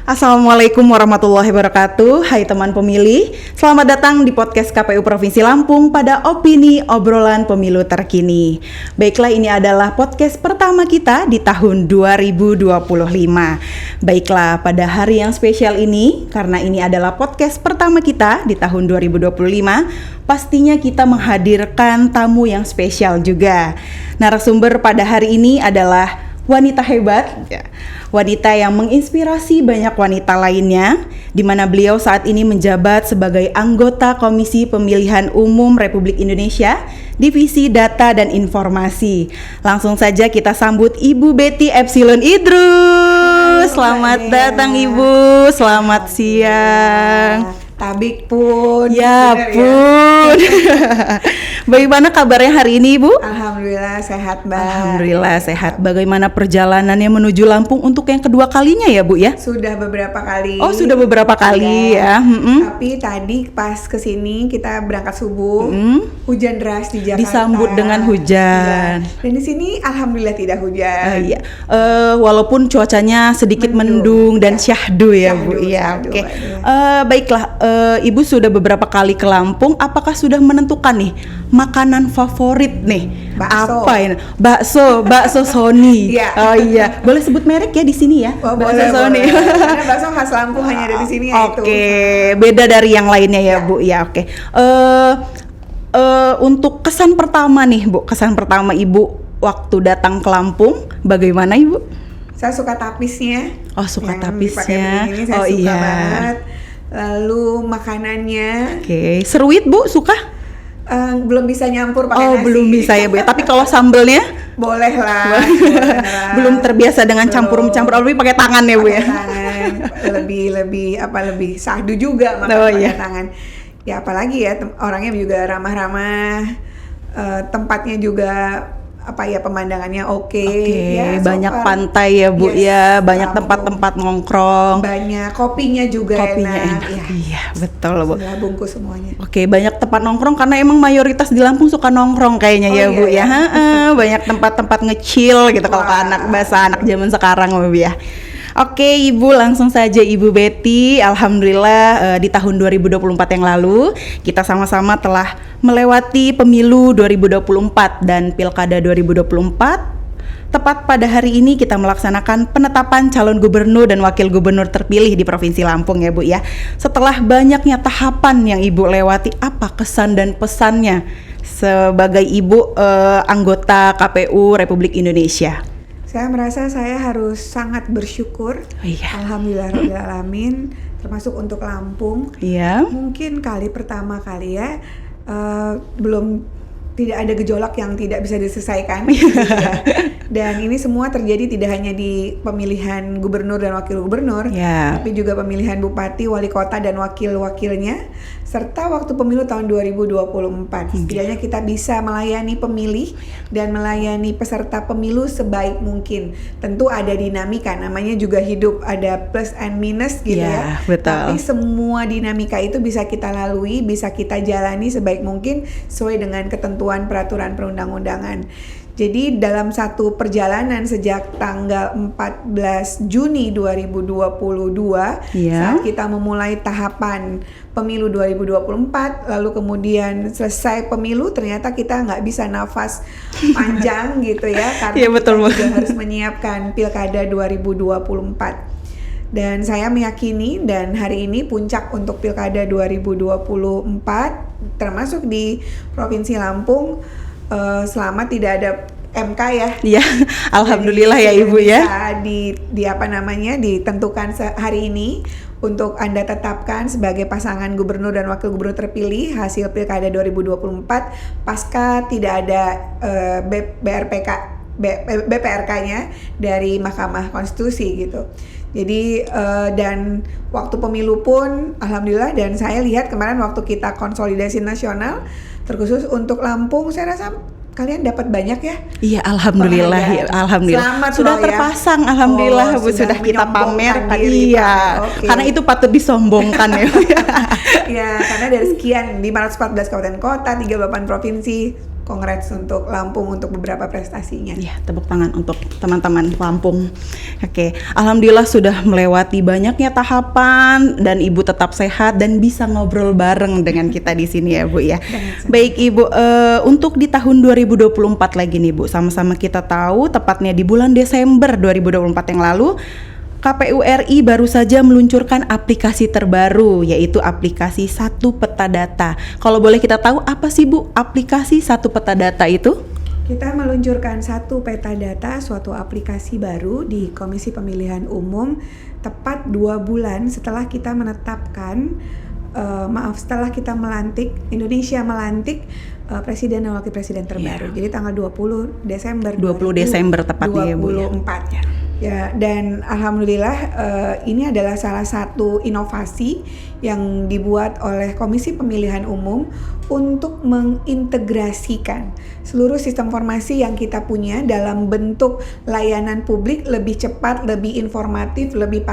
Assalamualaikum warahmatullahi wabarakatuh. Hai teman pemilih, selamat datang di podcast KPU Provinsi Lampung pada opini obrolan pemilu terkini. Baiklah, ini adalah podcast pertama kita di tahun 2025. Baiklah, pada hari yang spesial ini, karena ini adalah podcast pertama kita di tahun 2025, pastinya kita menghadirkan tamu yang spesial juga. Narasumber pada hari ini adalah wanita hebat, wanita yang menginspirasi banyak wanita lainnya, di mana beliau saat ini menjabat sebagai anggota Komisi Pemilihan Umum Republik Indonesia, Divisi Data dan Informasi. Langsung saja kita sambut Ibu Betty Epsilon Idrus. Selamat datang Ibu, selamat siang. Tabik pun. Ya pun. Bagaimana kabarnya hari ini, Ibu? Alhamdulillah sehat, Mbak. Alhamdulillah sehat. Bagaimana perjalanannya menuju Lampung untuk yang kedua kalinya ya, Bu ya? Sudah beberapa kali. Oh, sudah beberapa kali ya. Tapi tadi pas kesini kita berangkat subuh, hujan deras di Jakarta. Disambut dengan hujan. Ya. Dan di sini alhamdulillah tidak hujan. Iya. Walaupun cuacanya sedikit mendung dan syahdu ya, Bu. Iya, oke. Baiklah, Ibu sudah beberapa kali ke Lampung. Apakah sudah menentukan nih makanan favorit nih? Bakso. Apa ini? Bakso Sony. Iya. Oh iya, boleh sebut merek ya di sini ya? Oh, bakso boleh, Sony. Karena bakso khas Lampung hanya ada di sini ya itu. Oke, beda dari yang lainnya ya, Bu. Ya, oke. Untuk kesan pertama nih, Bu. Kesan pertama Ibu waktu datang ke Lampung, bagaimana Ibu? Saya suka tapisnya. Oh, suka yang tapisnya. Ini saya suka banget. Lalu makanannya. Oke, seruit Bu, suka? Belum bisa nyampur pakai nasi. Oh, belum bisa ya Bu. Tapi kalau sambelnya? Boleh lah. Belum terbiasa dengan campur-campur, lebih pakai tangan ya Bu ya. Tangan, lebih sahdu juga makan pakai tangan. Ya apalagi ya orangnya juga ramah-ramah, tempatnya juga pemandangannya oke. Ya, banyak pantai ya Bu ya, banyak Lampung. tempat-tempat nongkrong. Banyak kopinya juga enak. Ya. Iya, betul Bu. Sudah bungkus semuanya. Oke, banyak tempat nongkrong karena emang mayoritas di Lampung suka nongkrong kayaknya ya Bu ya. Banyak tempat-tempat nge-chill gitu kalau bahasa anak zaman sekarang Bu ya. Oke Ibu, langsung saja Ibu Betty. Alhamdulillah di tahun 2024 yang lalu kita sama-sama telah melewati pemilu 2024 dan pilkada 2024. Tepat pada hari ini kita melaksanakan penetapan calon gubernur dan wakil gubernur terpilih di Provinsi Lampung ya Bu ya. Setelah banyaknya tahapan yang Ibu lewati, apa kesan dan pesannya sebagai Ibu anggota KPU Republik Indonesia? Saya merasa saya harus sangat bersyukur. Alhamdulillahirrahmanirrahim, termasuk untuk Lampung. Iya. Mungkin pertama kali ya, tidak ada gejolak yang tidak bisa diselesaikan. Ya. Dan ini semua terjadi tidak hanya di pemilihan gubernur dan wakil gubernur, tapi juga pemilihan bupati, wali kota dan wakil-wakilnya, serta waktu pemilu tahun 2024. Setidaknya kita bisa melayani pemilih dan melayani peserta pemilu sebaik mungkin. Tentu ada dinamika, namanya juga hidup, ada plus and minus gitu ya. Betul. Tapi semua dinamika itu bisa kita lalui, bisa kita jalani sebaik mungkin sesuai dengan ketentuan peraturan perundang-undangan. Jadi dalam satu perjalanan sejak tanggal 14 Juni 2022 saat kita memulai tahapan pemilu 2024, lalu kemudian selesai pemilu, ternyata kita nggak bisa nafas panjang gitu ya, karena kita juga harus menyiapkan pilkada 2024. Dan saya meyakini dan hari ini puncak untuk pilkada 2024 termasuk di Provinsi Lampung, selama tidak ada MK ya. Iya, alhamdulillah ya Ibu ya. Ditentukan hari ini untuk Anda tetapkan sebagai pasangan gubernur dan wakil gubernur terpilih hasil pilkada 2024 pasca tidak ada BPRK-nya dari Mahkamah Konstitusi gitu. Jadi dan waktu pemilu pun alhamdulillah, dan saya lihat kemarin waktu kita konsolidasi nasional terkhusus untuk Lampung, saya rasa kalian dapat banyak ya. Iya, alhamdulillah. Ya, alhamdulillah. Selamat sudah terpasang ya. Alhamdulillah Bu, sudah kita pamerkan. Iya. Karena itu patut disombongkan ya. Ya, karena dari sekian 514 kabupaten kota, 38 provinsi, congrats untuk Lampung untuk beberapa prestasinya. Ya, tepuk tangan untuk teman-teman Lampung. Oke, alhamdulillah sudah melewati banyaknya tahapan dan Ibu tetap sehat dan bisa ngobrol bareng dengan kita di sini ya Bu ya. Baik Ibu, untuk di tahun 2024 lagi nih Bu, sama-sama kita tahu tepatnya di bulan Desember 2024 yang lalu KPU RI baru saja meluncurkan aplikasi terbaru, yaitu aplikasi Satu Peta Data. Kalau boleh kita tahu apa sih Bu aplikasi Satu Peta Data itu? Kita meluncurkan Satu Peta Data, suatu aplikasi baru di Komisi Pemilihan Umum tepat 2 bulan setelah kita menetapkan, setelah kita Indonesia melantik Presiden dan Wakil Presiden terbaru. Jadi tanggal 20 Desember 20 Desember tepatnya ya Bu ya. 2024. Ya, dan alhamdulillah ini adalah salah satu inovasi yang dibuat oleh Komisi Pemilihan Umum untuk mengintegrasikan seluruh sistem informasi yang kita punya dalam bentuk layanan publik lebih cepat, lebih informatif, lebih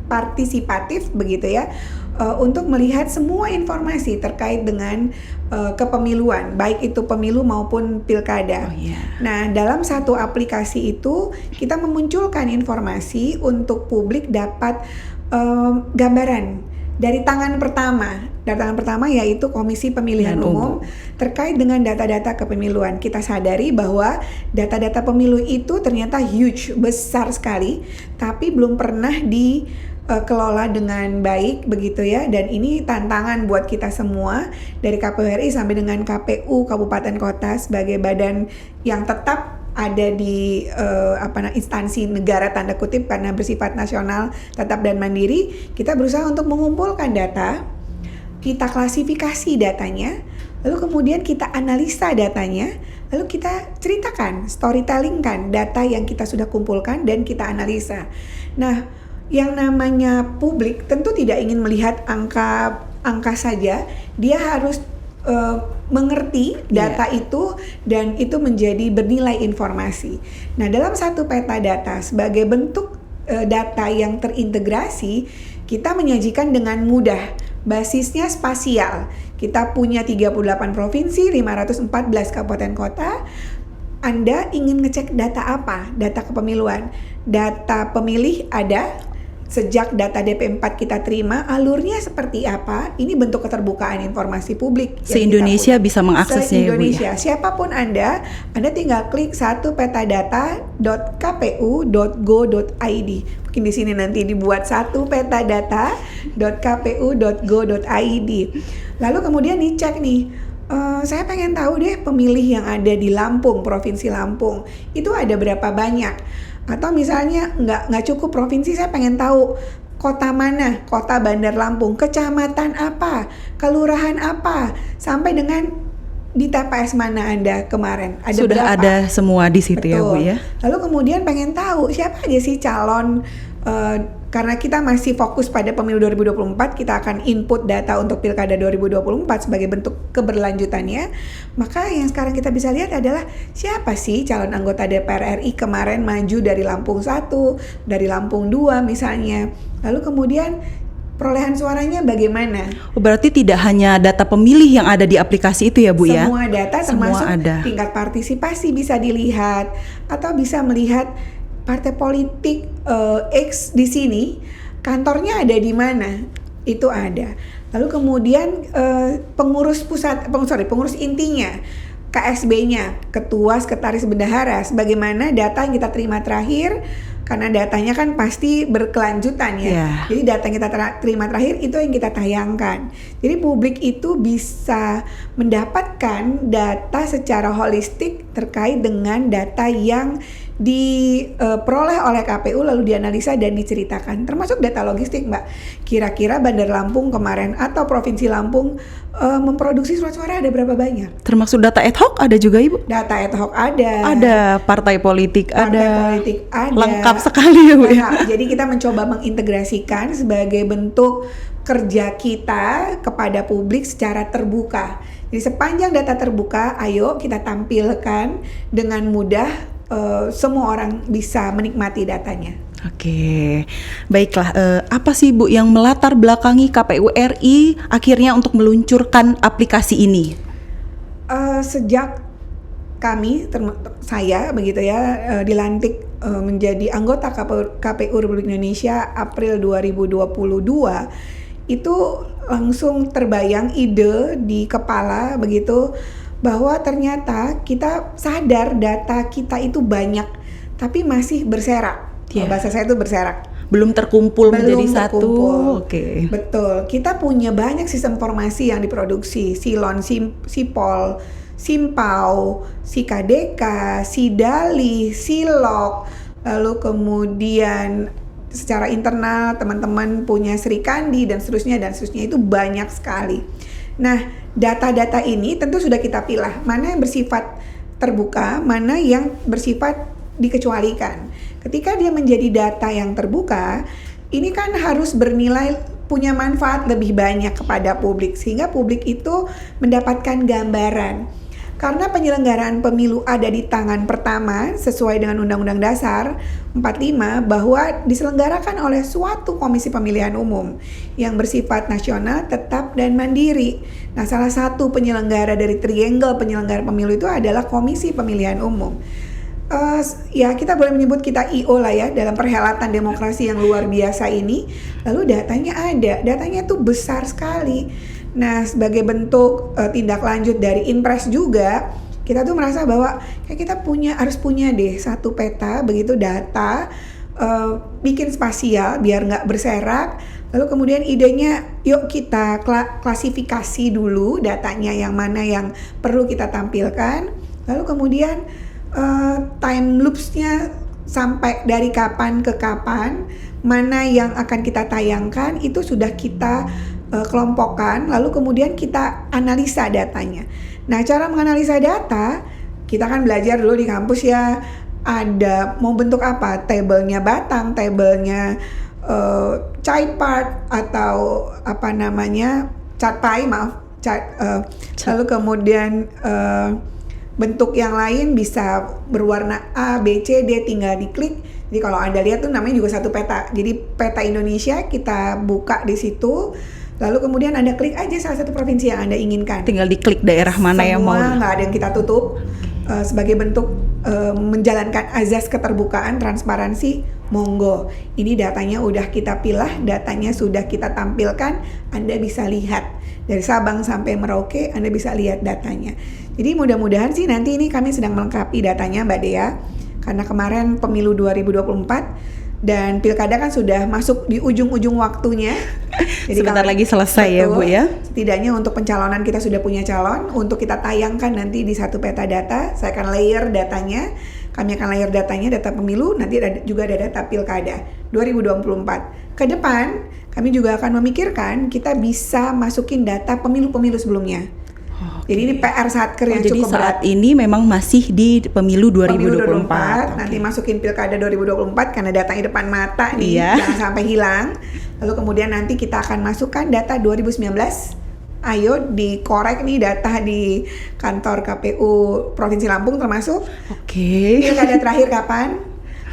partisipatif begitu ya, untuk melihat semua informasi terkait dengan kepemiluan, baik itu pemilu maupun pilkada. Nah, dalam satu aplikasi itu kita memunculkan informasi untuk publik dapat gambaran dari tangan pertama yaitu Komisi Pemilihan Umum terkait dengan data-data kepemiluan. Kita sadari bahwa data-data pemilu itu ternyata huge, besar sekali, tapi belum pernah dikelola dengan baik begitu ya, dan ini tantangan buat kita semua dari KPU RI sampai dengan KPU Kabupaten Kota sebagai badan yang tetap ada di instansi negara tanda kutip karena bersifat nasional, tetap dan mandiri. Kita berusaha untuk mengumpulkan data, kita klasifikasi datanya, lalu kemudian kita analisa datanya, lalu kita ceritakan, storytelling-kan data yang kita sudah kumpulkan dan kita analisa. Nah, yang namanya publik tentu tidak ingin melihat angka saja, dia harus mengerti data itu dan itu menjadi bernilai informasi. Nah, dalam satu peta data sebagai bentuk data yang terintegrasi, kita menyajikan dengan mudah. Basisnya spasial. Kita punya 38 provinsi, 514 kabupaten kota. Anda ingin ngecek data apa? Data kepemiluan. Data pemilih ada. Sejak data DP4 kita terima, alurnya seperti apa? Ini bentuk keterbukaan informasi publik. Se-Indonesia bisa mengaksesnya Se-Indonesia. Ya, Bu, ya? Siapapun Anda tinggal klik satupetadata.kpu.go.id. Mungkin di sini nanti dibuat satupetadata.kpu.go.id. Lalu kemudian dicek nih, saya pengen tahu deh pemilih yang ada di Lampung, Provinsi Lampung, itu ada berapa banyak? Atau misalnya nggak cukup provinsi, saya pengen tahu kota mana, kota Bandar Lampung, kecamatan apa, kelurahan apa, sampai dengan di TPS mana Anda kemarin, ada sudah berapa? Ada semua di situ. Betul. Ya Bu ya. Lalu kemudian pengen tahu siapa aja sih calon, karena kita masih fokus pada pemilu 2024, kita akan input data untuk pilkada 2024 sebagai bentuk keberlanjutannya. Maka yang sekarang kita bisa lihat adalah siapa sih calon anggota DPR RI kemarin maju dari Lampung 1, dari Lampung 2 misalnya. Lalu kemudian perolehan suaranya bagaimana? Berarti tidak hanya data pemilih yang ada di aplikasi itu ya Bu ya? Semua data termasuk tingkat partisipasi bisa dilihat, atau bisa melihat partai politik X di sini kantornya ada di mana, itu ada. Lalu kemudian pengurus intinya, KSB-nya, ketua, sekretaris, bendahara, sebagaimana data yang kita terima terakhir, karena datanya kan pasti berkelanjutan ya. Jadi data yang kita terima terakhir itu yang kita tayangkan. Jadi publik itu bisa mendapatkan data secara holistik terkait dengan data yang diperoleh oleh KPU lalu dianalisa dan diceritakan, termasuk data logistik Mbak. Kira-kira Bandar Lampung kemarin atau Provinsi Lampung memproduksi surat suara ada berapa banyak? Termasuk data ad hoc ada juga Ibu? Data ad hoc ada. Ada partai politik ada. Lengkap sekali ya Bu ya. Jadi kita mencoba mengintegrasikan sebagai bentuk kerja kita kepada publik secara terbuka. Jadi sepanjang data terbuka, ayo kita tampilkan dengan mudah. Semua orang bisa menikmati datanya. Oke, baiklah. Apa sih Bu yang melatar belakangi KPU RI akhirnya untuk meluncurkan aplikasi ini? Sejak saya begitu ya dilantik menjadi anggota KPU Republik Indonesia April 2022, itu langsung terbayang ide di kepala begitu bahwa ternyata kita sadar data kita itu banyak tapi masih berserak. Bahasa saya itu berserak. Belum terkumpul menjadi satu. Oke. Betul. Kita punya banyak sistem informasi yang diproduksi, Silon, Sipol, Simpau, SIKADK, SIDALI, SILOK, lalu kemudian secara internal teman-teman punya Srikandi dan seterusnya itu banyak sekali. Nah, data-data ini tentu sudah kita pilah mana yang bersifat terbuka, mana yang bersifat dikecualikan. Ketika dia menjadi data yang terbuka, ini kan harus bernilai punya manfaat lebih banyak kepada publik sehingga publik itu mendapatkan gambaran. Karena penyelenggaraan pemilu ada di tangan pertama sesuai dengan Undang-Undang Dasar 45 bahwa diselenggarakan oleh suatu komisi pemilihan umum yang bersifat nasional, tetap dan mandiri. Nah, salah satu penyelenggara dari triangle penyelenggara pemilu itu adalah Komisi Pemilihan Umum. Ya kita boleh menyebut kita I.O. lah ya dalam perhelatan demokrasi yang luar biasa ini. Lalu datanya tuh besar sekali. Nah, sebagai bentuk tindak lanjut dari Inpres juga, kita tuh merasa bahwa kayak kita harus punya deh satu peta begitu data, bikin spasial biar nggak berserak. Lalu kemudian idenya, yuk kita klasifikasi dulu datanya yang mana yang perlu kita tampilkan. Lalu kemudian time loops-nya sampai dari kapan ke kapan, mana yang akan kita tayangkan itu sudah kita kelompokkan, lalu kemudian kita analisa datanya. Nah, cara menganalisa data, kita kan belajar dulu di kampus ya, ada mau bentuk apa, tabelnya batang, tabelnya chart part atau apa namanya chart pie, lalu kemudian bentuk yang lain bisa berwarna A, B, C, D, tinggal diklik. Jadi kalau Anda lihat tuh namanya juga satu peta. Jadi peta Indonesia kita buka di situ. Lalu kemudian Anda klik aja salah satu provinsi yang Anda inginkan. Tinggal diklik daerah mana yang mau. Semua nggak ada yang kita tutup. Sebagai bentuk menjalankan azas keterbukaan, transparansi, monggo. Ini datanya udah kita pilah, datanya sudah kita tampilkan. Anda bisa lihat. Dari Sabang sampai Merauke, Anda bisa lihat datanya. Jadi mudah-mudahan sih nanti ini kami sedang melengkapi datanya Mbak Dea. Karena kemarin pemilu 2024 dan pilkada kan sudah masuk di ujung-ujung waktunya. Jadi sebentar lagi selesai ya Bu ya. Setidaknya untuk pencalonan kita sudah punya calon. Untuk kita tayangkan nanti di satu peta data, saya akan layer datanya. Kami akan layer datanya, data pemilu, nanti juga ada data pilkada 2024. Ke depan, kami juga akan memikirkan kita bisa masukin data pemilu-pemilu sebelumnya. Jadi ini PR Satker yang cukup berat. Jadi saat ini memang masih di pemilu 2024. Nanti masukin pilkada 2024 karena datanya depan mata nih, jangan sampai hilang. Lalu kemudian nanti kita akan masukkan data 2019. Ayo dikorek nih data di kantor KPU Provinsi Lampung termasuk. Pilkada terakhir kapan?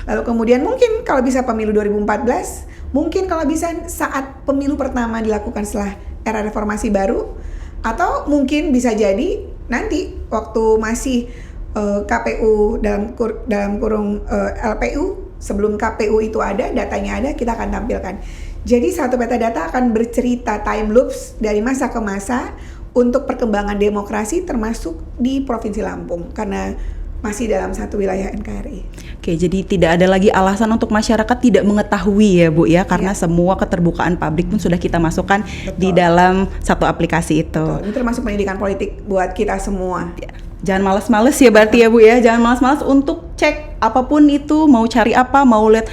Lalu kemudian mungkin kalau bisa pemilu 2014, mungkin kalau bisa saat pemilu pertama dilakukan setelah era reformasi baru, atau mungkin bisa jadi nanti waktu masih KPU dalam kurung LPU, sebelum KPU itu ada, datanya ada, kita akan tampilkan. Jadi satu peta data akan bercerita time loops dari masa ke masa untuk perkembangan demokrasi termasuk di Provinsi Lampung karena masih dalam satu wilayah NKRI. Oke, jadi tidak ada lagi alasan untuk masyarakat tidak mengetahui ya Bu ya, karena semua keterbukaan publik pun sudah kita masukkan di dalam satu aplikasi itu. Ini termasuk pendidikan politik buat kita semua. Jangan males-males ya berarti ya Bu ya, jangan males-males untuk cek apapun itu, mau cari apa, mau lihat,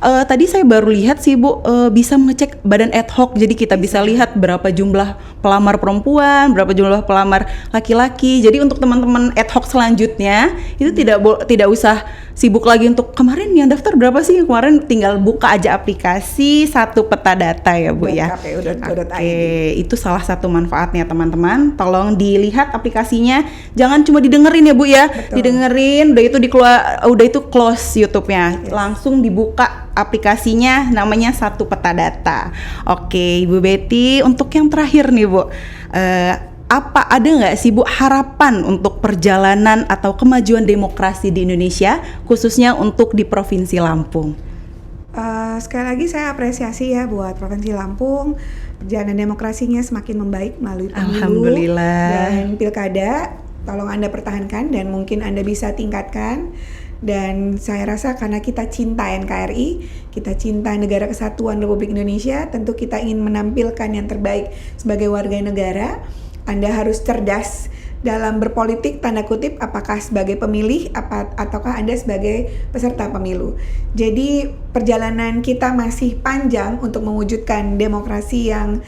tadi saya baru lihat sih Bu, bisa mengecek badan ad hoc, jadi kita bisa lihat berapa jumlah pelamar perempuan, berapa jumlah pelamar laki-laki. Jadi untuk teman-teman ad hoc selanjutnya itu tidak usah sibuk lagi untuk kemarin yang daftar berapa sih, kemarin tinggal buka aja aplikasi satu peta data ya Bu ya. Oke, itu salah satu manfaatnya teman-teman. Tolong dilihat aplikasinya, jangan cuma didengerin ya Bu ya. Betul. Didengerin, udah itu close YouTube-nya, langsung dibuka aplikasinya, namanya satu peta data. Oke, Ibu Betty, untuk yang terakhir nih Bu, ada nggak sih Bu harapan untuk perjalanan atau kemajuan demokrasi di Indonesia, khususnya untuk di Provinsi Lampung? Sekali lagi saya apresiasi ya buat Provinsi Lampung, perjalanan demokrasinya semakin membaik melalui pemilu Alhamdulillah. dan pilkada. Tolong Anda pertahankan dan mungkin Anda bisa tingkatkan. Dan saya rasa karena kita cinta NKRI, kita cinta Negara Kesatuan Republik Indonesia, tentu kita ingin menampilkan yang terbaik sebagai warga negara. Anda harus cerdas dalam berpolitik, tanda kutip, apakah sebagai pemilih ataukah Anda sebagai peserta pemilu. Jadi perjalanan kita masih panjang untuk mewujudkan demokrasi yang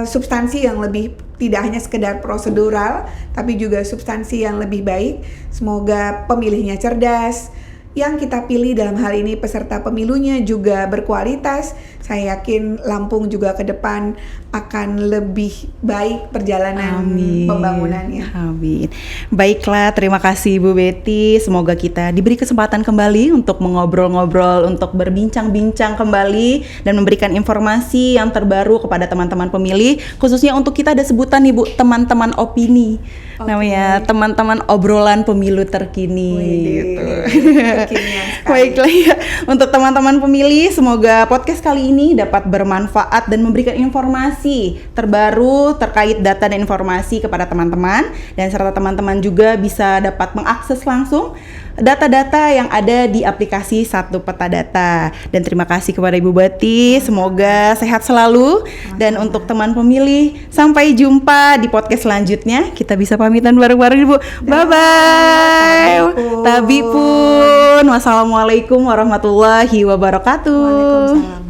substansi yang lebih, tidak hanya sekedar prosedural, tapi juga substansi yang lebih baik. Semoga pemilihnya cerdas, yang kita pilih dalam hal ini peserta pemilunya juga berkualitas. Saya yakin Lampung juga ke depan akan lebih baik perjalanan pembangunannya. Amin. Baiklah, terima kasih Bu Betty. Semoga kita diberi kesempatan kembali untuk mengobrol-ngobrol, untuk berbincang-bincang kembali dan memberikan informasi yang terbaru kepada teman-teman pemilih. Khususnya untuk kita ada sebutan nih Bu, teman-teman opini. Namanya teman-teman obrolan pemilu terkini. Gitu. Baiklah ya, untuk teman-teman pemilih, semoga podcast kali ini dapat bermanfaat dan memberikan informasi terbaru terkait data dan informasi kepada teman-teman, dan serta teman-teman juga bisa dapat mengakses langsung data-data yang ada di aplikasi Satu Peta Data. Dan terima kasih kepada Ibu Betty, semoga sehat selalu. Dan untuk teman pemilih, sampai jumpa di podcast selanjutnya. Kita bisa pamitan bareng-bareng Ibu. Bye-bye. Tabi pun. Wassalamualaikum warahmatullahi wabarakatuh. Waalaikumsalam.